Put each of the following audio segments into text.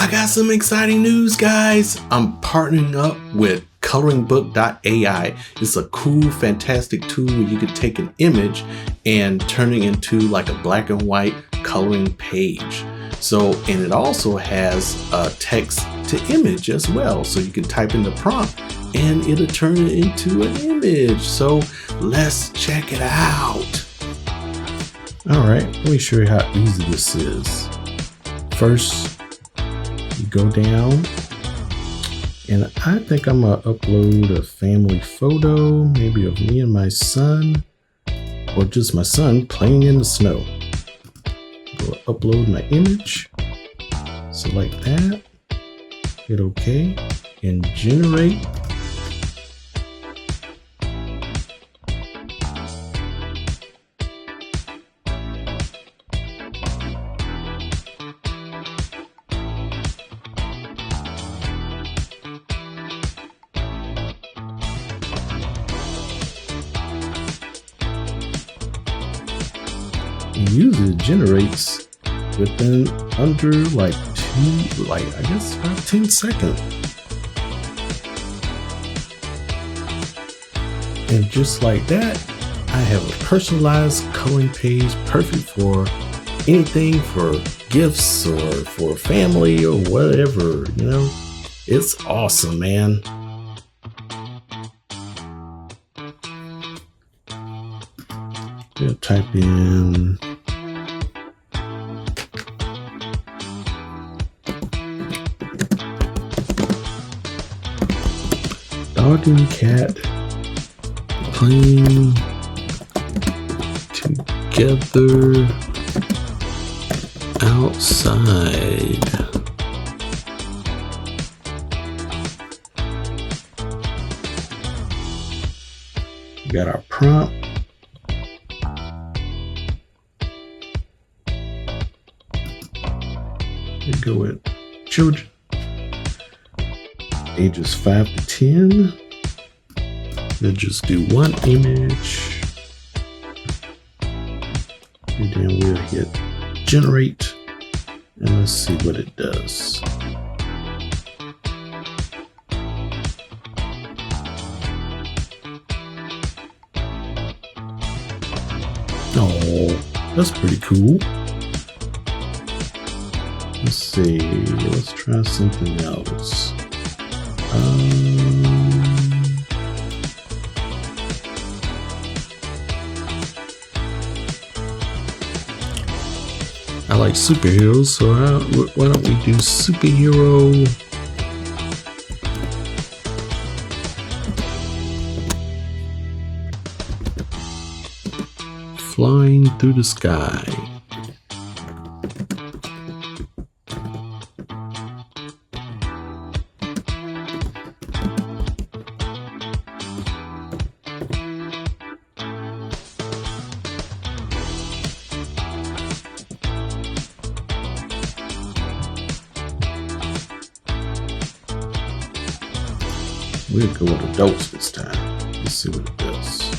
I got some exciting news, guys. I'm partnering up with Coloringbook.ai. It's a cool, fantastic tool where you can take an image and turn it into like a black and white coloring page. And it also has a text to image as well. So you can type in the prompt and it'll turn it into an image. So let's check it out. All right, let me show you how easy this is. First, you go down, and I think I'm gonna upload a family photo, maybe of me and my son, or just my son playing in the snow. Go upload my image, select that, hit OK, and generate. And usually it generates within under like 10 seconds. And just like that, I have a personalized coloring page, perfect for anything, for gifts or for family or whatever, It's awesome, man. We'll type in dog and cat playing together outside. We got our prompt. We go with children ages 5 to 10. We'll just do one image, and then we'll hit generate, and let's see what it does. Oh, that's pretty cool. Let's see, let's try something else. I like superheroes, so why don't we do superhero? Flying through the sky. We'll go with adults this time. Let's see what it does.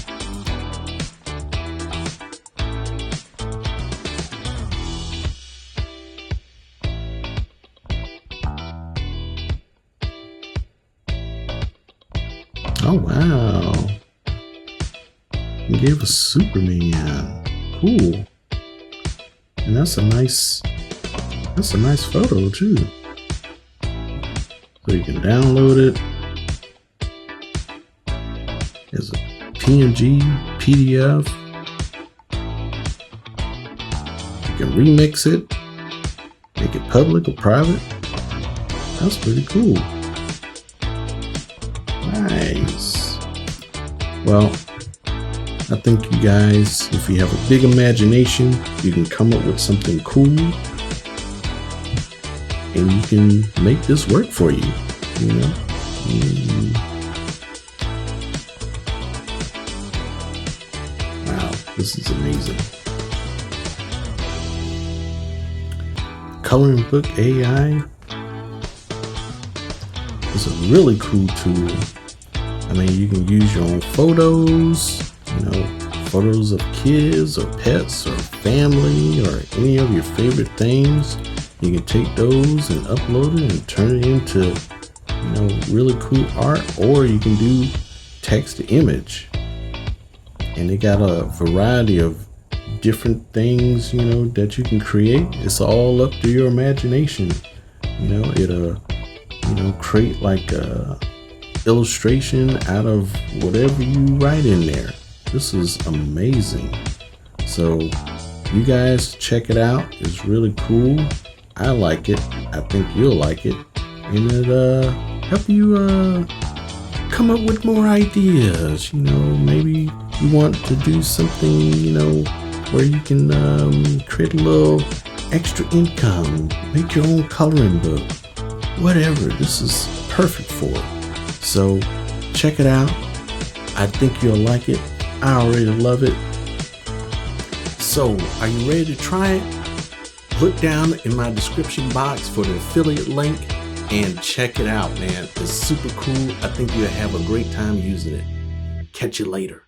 Oh wow. It gave us Superman. Cool. And that's a nice photo too. So you can download it as a PNG, PDF. You can remix it, make it public or private. That's pretty cool. Nice. Well, I think you guys, if you have a big imagination, you can come up with something cool and you can make this work for you, Wow, this is amazing. Coloringbook.ai is a really cool tool. I mean, you can use your own photos, photos of kids or pets or family or any of your favorite things. You can take those and upload it and turn it into, really cool art, or you can do text to image. And they got a variety of different things, that you can create. It's all up to your imagination. It'll, create like a illustration out of whatever you write in there. This is amazing. So you guys check it out. It's really cool. I like it. I think you'll like it. And it help you come up with more ideas. Maybe you want to do something, where you can create a little extra income, make your own coloring book, whatever. This is perfect for it. So check it out. I think you'll like it. I already love it. So are you ready to try it? Look down in my description box for the affiliate link and check it out, man. It's super cool. I think you'll have a great time using it. Catch you later.